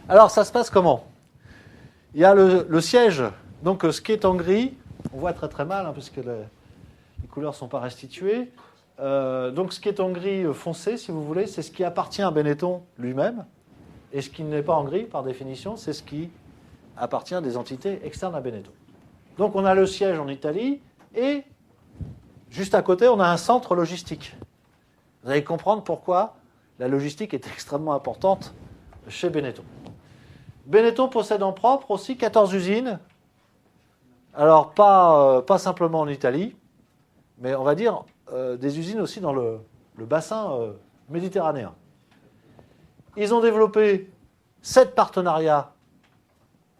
Alors, ça se passe comment? Il y a le siège, donc ce qui est en gris, on voit très très mal, puisque les couleurs ne sont pas restituées. Donc ce qui est en gris foncé, si vous voulez, c'est ce qui appartient à Benetton lui-même. Et ce qui n'est pas en gris, par définition, c'est ce qui appartient à des entités externes à Benetton. Donc on a le siège en Italie, et juste à côté, on a un centre logistique. Vous allez comprendre pourquoi la logistique est extrêmement importante chez Benetton. Benetton possède en propre aussi 14 usines. Alors, pas simplement en Italie, mais on va dire des usines aussi dans le bassin méditerranéen. Ils ont développé 7 partenariats,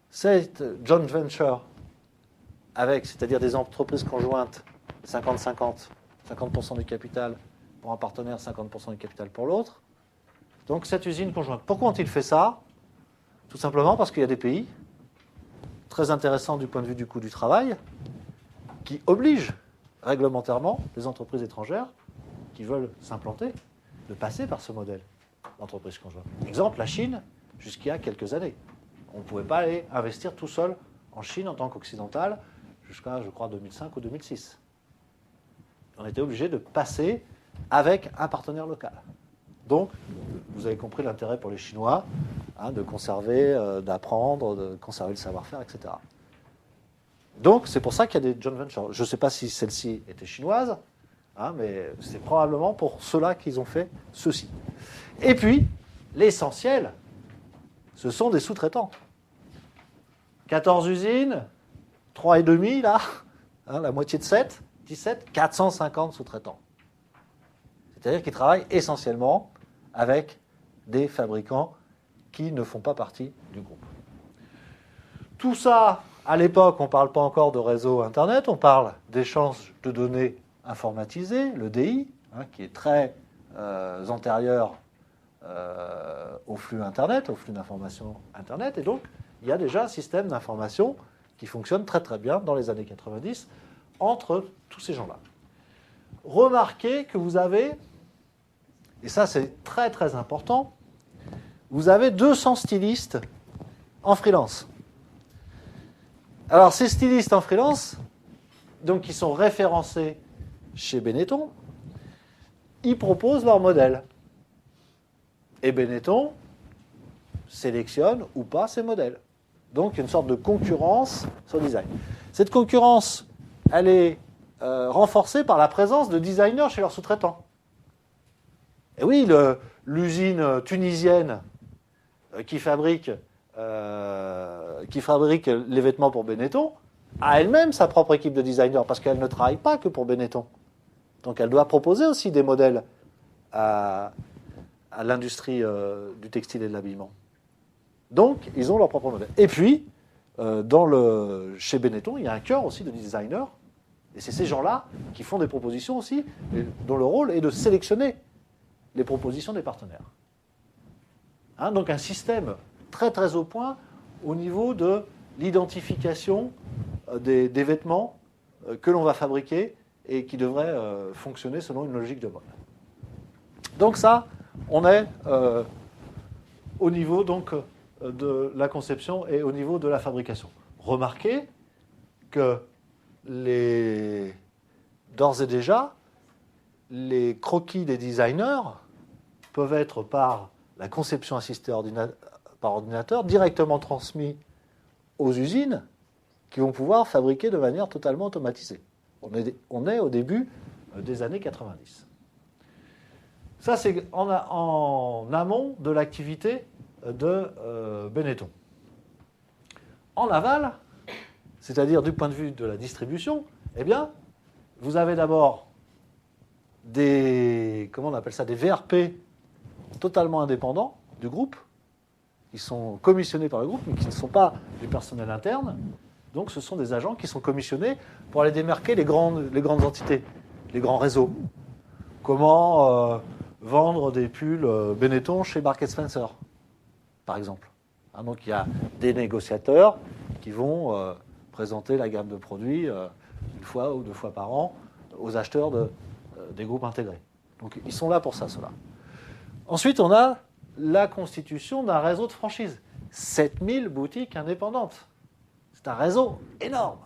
7 joint ventures, c'est-à-dire des entreprises conjointes, 50-50, 50% du capital pour un partenaire, 50% du capital pour l'autre. Donc 7 usines conjointes. Pourquoi ont-ils fait ça? Tout simplement parce qu'il y a des pays très intéressants du point de vue du coût du travail qui obligent réglementairement les entreprises étrangères qui veulent s'implanter de passer par ce modèle d'entreprise conjointe. Exemple, la Chine, jusqu'il y a quelques années. On ne pouvait pas aller investir tout seul en Chine en tant qu'occidental jusqu'à, je crois, 2005 ou 2006. On était obligé de passer avec un partenaire local. Donc, vous avez compris l'intérêt pour les Chinois de conserver, d'apprendre, de conserver le savoir-faire, etc. Donc, c'est pour ça qu'il y a des joint ventures. Je ne sais pas si celle-ci était chinoise, mais c'est probablement pour cela qu'ils ont fait ceci. Et puis, l'essentiel, ce sont des sous-traitants. 14 usines, 3,5 là, la moitié de 7, 17, 450 sous-traitants. C'est-à-dire qu'ils travaillent essentiellement avec des fabricants qui ne font pas partie du groupe. Tout ça, à l'époque, on ne parle pas encore de réseau Internet, on parle d'échange de données informatisés, le DI, qui est très antérieur au flux Internet, au flux d'informations Internet. Et donc, il y a déjà un système d'information qui fonctionne très très bien dans les années 90 entre tous ces gens-là. Remarquez que vous avez, et ça c'est très très important, vous avez 200 stylistes en freelance. Alors ces stylistes en freelance, donc qui sont référencés chez Benetton, ils proposent leur modèle. Et Benetton sélectionne ou pas ces modèles. Donc, il y a une sorte de concurrence sur le design. Cette concurrence, elle est renforcée par la présence de designers chez leurs sous-traitants. Et oui, l'usine tunisienne qui fabrique les vêtements pour Benetton a elle-même sa propre équipe de designers parce qu'elle ne travaille pas que pour Benetton. Donc, elle doit proposer aussi des modèles à l'industrie du textile et de l'habillement. Donc, ils ont leur propre modèle. Et puis, chez Benetton, il y a un cœur aussi de designers. Et c'est ces gens-là qui font des propositions aussi, dont le rôle est de sélectionner les propositions des partenaires. Donc, un système très très au point au niveau de l'identification des vêtements que l'on va fabriquer et qui devraient fonctionner selon une logique de mode. Donc ça, on est au niveau donc, de la conception et au niveau de la fabrication. Remarquez que d'ores et déjà, les croquis des designers peuvent être par la conception assistée par ordinateur directement transmis aux usines qui vont pouvoir fabriquer de manière totalement automatisée. On est au début des années 90. Ça, c'est en amont de l'activité de Benetton. En aval, c'est-à-dire du point de vue de la distribution, eh bien, vous avez d'abord des VRP totalement indépendants du groupe. Ils sont commissionnés par le groupe, mais qui ne sont pas du personnel interne. Donc, ce sont des agents qui sont commissionnés pour aller démarquer les grandes entités, les grands réseaux. Comment vendre des pulls Benetton chez Marks & Spencer, par exemple. Donc il y a des négociateurs qui vont présenter la gamme de produits une fois ou deux fois par an aux acheteurs des groupes intégrés. Donc ils sont là pour ça, ceux-là. Ensuite, on a la constitution d'un réseau de franchise. 7000 boutiques indépendantes. C'est un réseau énorme.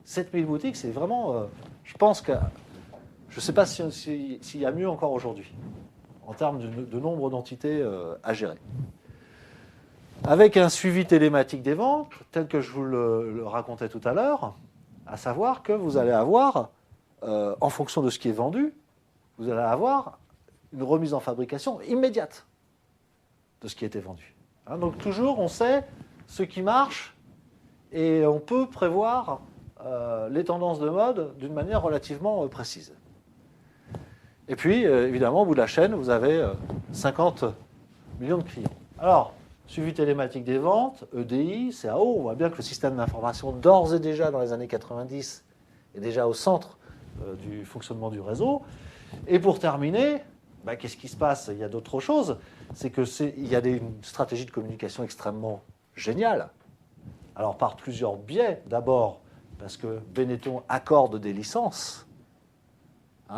7000 boutiques, c'est vraiment... je pense que... Je ne sais pas s'il y a mieux encore aujourd'hui, en termes de nombre d'entités à gérer. Avec un suivi télématique des ventes, tel que je vous le racontais tout à l'heure, à savoir que vous allez avoir, en fonction de ce qui est vendu, vous allez avoir une remise en fabrication immédiate de ce qui était vendu. Hein, donc toujours, on sait ce qui marche et on peut prévoir les tendances de mode d'une manière relativement précise. Et puis, évidemment, au bout de la chaîne, vous avez 50 millions de clients. Alors, suivi télématique des ventes, EDI, CAO, on voit bien que le système d'information, d'ores et déjà dans les années 90, est déjà au centre du fonctionnement du réseau. Et pour terminer, qu'est-ce qui se passe? Il y a d'autres choses. C'est qu'il y a une stratégie de communication extrêmement géniale. Alors, par plusieurs biais. D'abord, parce que Benetton accorde des licences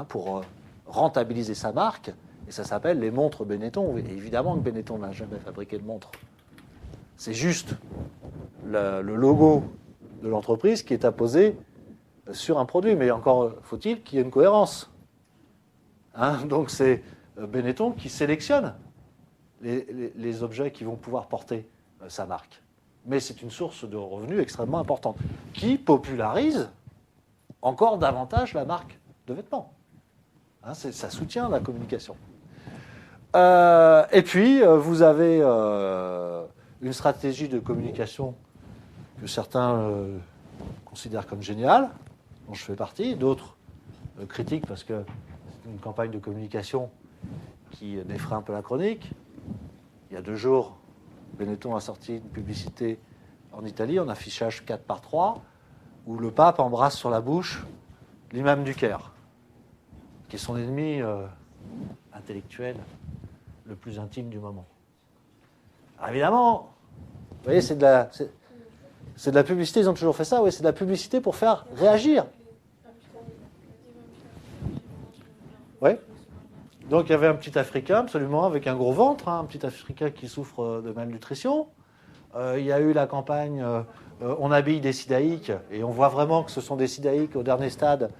pour rentabiliser sa marque, et ça s'appelle les montres Benetton. Et évidemment que Benetton n'a jamais fabriqué de montres. C'est juste le logo de l'entreprise qui est apposé sur un produit. Mais encore faut-il qu'il y ait une cohérence. Donc c'est Benetton qui sélectionne les objets qui vont pouvoir porter sa marque. Mais c'est une source de revenus extrêmement importante, qui popularise encore davantage la marque de vêtements. Ça soutient la communication. Et puis, vous avez une stratégie de communication que certains considèrent comme géniale, dont je fais partie, d'autres critiquent parce que c'est une campagne de communication qui défraie un peu la chronique. Il y a 2 jours, Benetton a sorti une publicité en Italie, en affichage 4:3, où le pape embrasse sur la bouche l'imam du Caire, qui est son ennemi intellectuel le plus intime du moment. Alors évidemment, vous voyez, c'est de la publicité, ils ont toujours fait ça, oui, c'est de la publicité pour faire réagir. Oui. Donc il y avait un petit Africain, absolument, avec un gros ventre, un petit Africain qui souffre de malnutrition. Il y a eu la campagne On habille des sidaïques, et on voit vraiment que ce sont des sidaïques au dernier stade.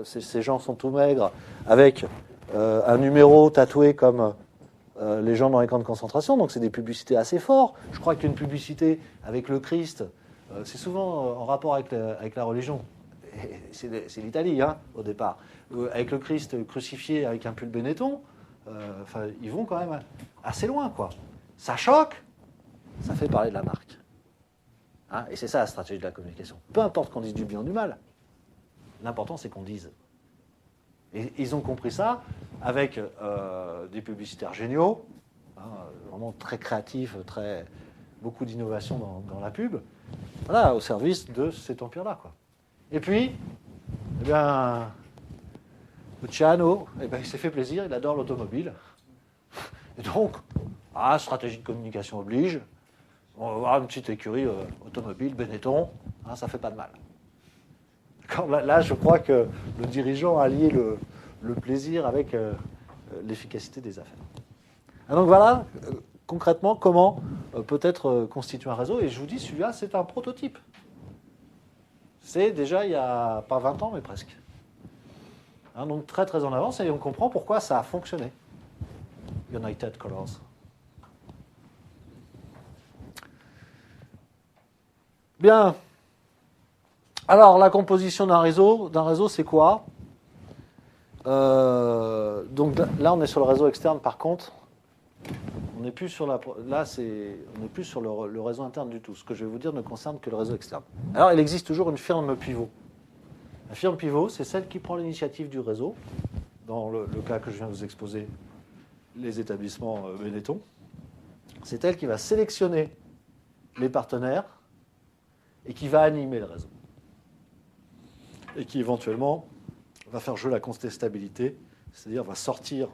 Ces gens sont tout maigres, avec un numéro tatoué comme les gens dans les camps de concentration. Donc c'est des publicités assez fortes. Je crois qu'une publicité avec le Christ, c'est souvent en rapport avec la religion. C'est l'Italie, au départ. Avec le Christ crucifié avec un pull Benetton, ils vont quand même assez loin, quoi. Ça choque, ça fait parler de la marque. Et c'est ça la stratégie de la communication. Peu importe qu'on dise du bien ou du mal, l'important c'est qu'on dise. Et ils ont compris ça avec des publicitaires géniaux, vraiment très créatifs, beaucoup d'innovation dans la pub, au service de cet empire-là, quoi. Et puis, Luciano, il s'est fait plaisir, il adore l'automobile. Et donc, stratégie de communication oblige, on va avoir une petite écurie automobile, Benetton, ça fait pas de mal. Là, je crois que le dirigeant a lié le plaisir avec l'efficacité des affaires. Donc voilà, concrètement, comment peut-être constituer un réseau. Et je vous dis, celui-là, c'est un prototype. C'est déjà il n'y a pas 20 ans, mais presque. Donc très très en avance, et on comprend pourquoi ça a fonctionné. United Colors. Bien. Alors, la composition d'un réseau, c'est quoi? Donc là, on est sur le réseau externe, par contre. On n'est plus sur le réseau interne du tout. Ce que je vais vous dire ne concerne que le réseau externe. Alors, il existe toujours une firme pivot. La firme pivot, c'est celle qui prend l'initiative du réseau. Dans le cas que je viens de vous exposer, les établissements Benetton. C'est elle qui va sélectionner les partenaires et qui va animer le réseau. Et qui, éventuellement, va faire jouer la contestabilité, c'est-à-dire va sortir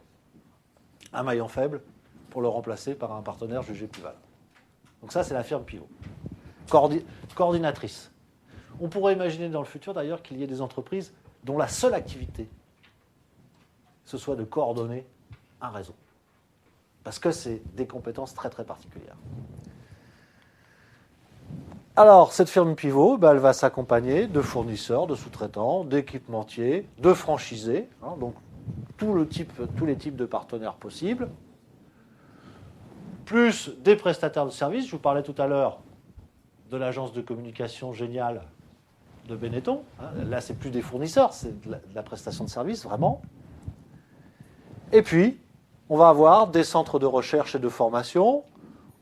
un maillon faible pour le remplacer par un partenaire jugé plus valant. Donc ça, c'est la firme pivot. Coordinatrice. On pourrait imaginer dans le futur, d'ailleurs, qu'il y ait des entreprises dont la seule activité, ce soit de coordonner un réseau. Parce que c'est des compétences très, très particulières. Alors, cette firme pivot, elle va s'accompagner de fournisseurs, de sous-traitants, d'équipementiers, de franchisés, hein, donc tous les types de partenaires possibles, plus des prestataires de services. Je vous parlais tout à l'heure de l'agence de communication géniale de Benetton. Là, c'est plus des fournisseurs, c'est de la prestation de services, vraiment. Et puis, on va avoir des centres de recherche et de formation,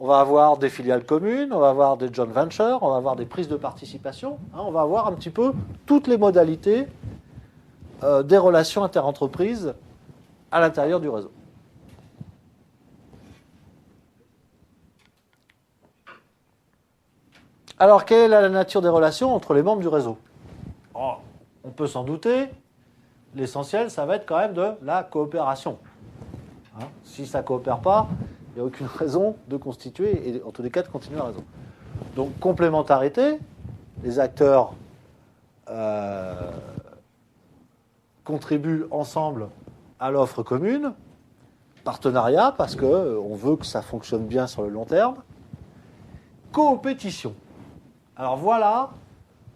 on va avoir des filiales communes, on va avoir des joint ventures, on va avoir des prises de participation, on va avoir un petit peu toutes les modalités des relations interentreprises à l'intérieur du réseau. Alors, quelle est la nature des relations entre les membres du réseau? On peut s'en douter, l'essentiel, ça va être quand même de la coopération. Si ça ne coopère pas, il n'y a aucune raison de constituer, et en tous les cas de continuer un réseau. Donc, complémentarité, les acteurs contribuent ensemble à l'offre commune, partenariat, parce qu'on veut que ça fonctionne bien sur le long terme, coopétition. Alors voilà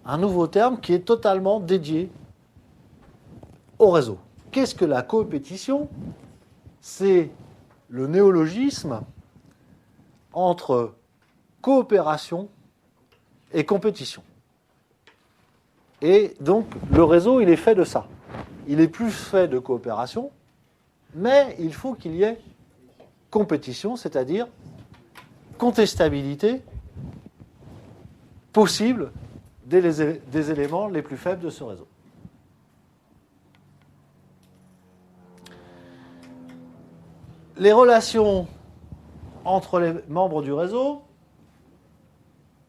un nouveau terme qui est totalement dédié au réseau. Qu'est-ce que la coopétition? C'est le néologisme entre coopération et compétition. Et donc, le réseau, il est fait de ça. Il est plus fait de coopération, mais il faut qu'il y ait compétition, c'est-à-dire contestabilité possible des éléments les plus faibles de ce réseau. Les relations entre les membres du réseau,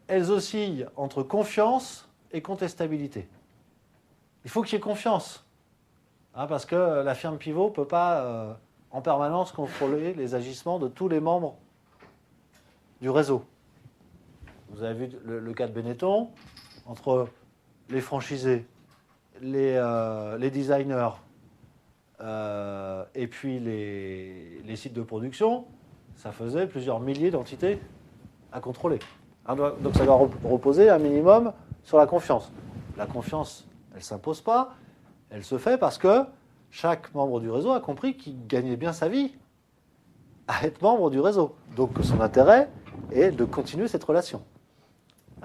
elles oscillent entre confiance et contestabilité. Il faut qu'il y ait confiance, parce que la firme pivot ne peut pas en permanence contrôler les agissements de tous les membres du réseau. Vous avez vu le cas de Benetton, entre les franchisés, les designers et puis les sites de production, ça faisait plusieurs milliers d'entités à contrôler. Donc ça doit reposer un minimum sur la confiance. La confiance, elle ne s'impose pas, elle se fait parce que chaque membre du réseau a compris qu'il gagnait bien sa vie à être membre du réseau. Donc son intérêt est de continuer cette relation.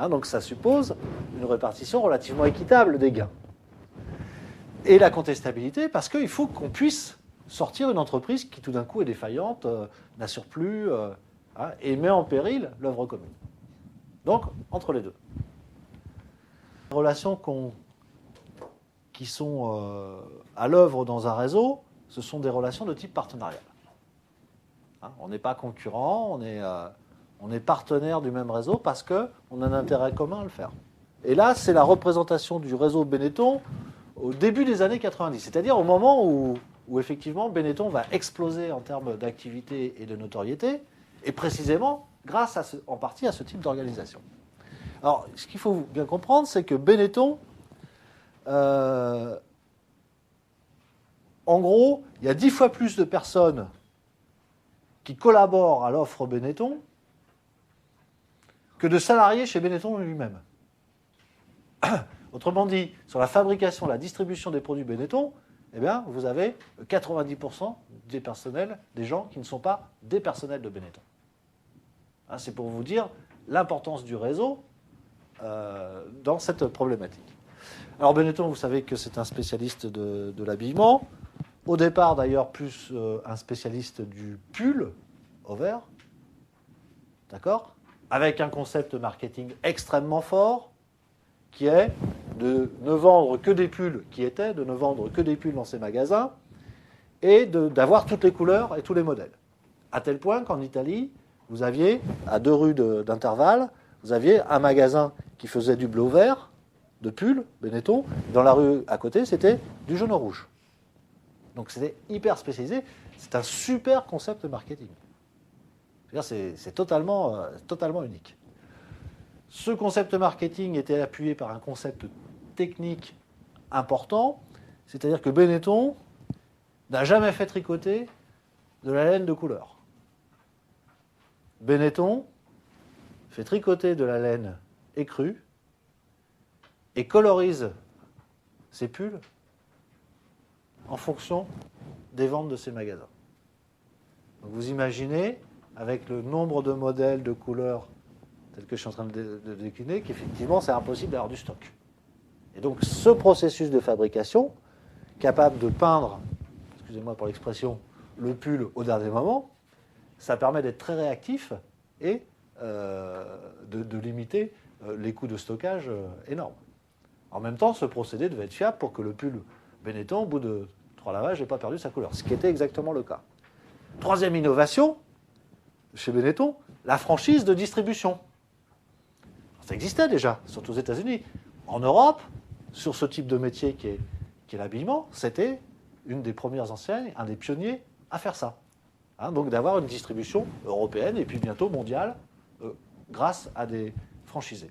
Donc ça suppose une répartition relativement équitable des gains. Et la contestabilité, parce qu'il faut qu'on puisse sortir une entreprise qui tout d'un coup est défaillante, n'assure plus, et met en péril l'œuvre commune. Donc, entre les deux. Les relations qui sont à l'œuvre dans un réseau, ce sont des relations de type partenarial. On n'est pas concurrent, on est partenaire du même réseau parce qu'on a un intérêt commun à le faire. Et là, c'est la représentation du réseau Benetton au début des années 90, c'est-à-dire au moment où effectivement Benetton va exploser en termes d'activité et de notoriété, et précisément grâce en partie à ce type d'organisation. Alors, ce qu'il faut bien comprendre, c'est que Benetton, en gros, il y a 10 fois plus de personnes qui collaborent à l'offre Benetton que de salariés chez Benetton lui-même. Autrement dit, sur la fabrication, la distribution des produits Benetton, vous avez 90% des personnels, des gens qui ne sont pas des personnels de Benetton. C'est pour vous dire l'importance du réseau dans cette problématique. Alors Benetton, vous savez que c'est un spécialiste de l'habillement. Au départ, d'ailleurs, plus un spécialiste du pull over. D'accord ? Avec un concept marketing extrêmement fort, qui est de ne vendre que des pulls de ne vendre que des pulls dans ses magasins, et d'avoir toutes les couleurs et tous les modèles. À tel point qu'en Italie, vous aviez, à 2 rues d'intervalle, vous aviez un magasin qui faisait du bleu-vert, de pull, Benetton. Dans la rue à côté, c'était du jaune-rouge. Donc c'était hyper spécialisé. C'est un super concept marketing. C'est totalement unique. Ce concept marketing était appuyé par un concept technique important, c'est-à-dire que Benetton n'a jamais fait tricoter de la laine de couleur. Benetton fait tricoter de la laine écrue et colorise ses pulls en fonction des ventes de ces magasins. Donc vous imaginez, avec le nombre de modèles, de couleurs tels que je suis en train de décliner, qu'effectivement c'est impossible d'avoir du stock. Et donc ce processus de fabrication, capable de peindre, excusez-moi pour l'expression, le pull au dernier moment, ça permet d'être très réactif et de limiter les coûts de stockage énormes. En même temps, ce procédé devait être fiable pour que le pull Benetton, au bout de 3 lavages, n'ait pas perdu sa couleur, ce qui était exactement le cas. Troisième innovation, chez Benetton, la franchise de distribution. Ça existait déjà, surtout aux États-Unis. En Europe, sur ce type de métier qui est l'habillement, c'était une des premières enseignes, un des pionniers à faire ça. Donc d'avoir une distribution européenne et puis bientôt mondiale grâce à des franchisés.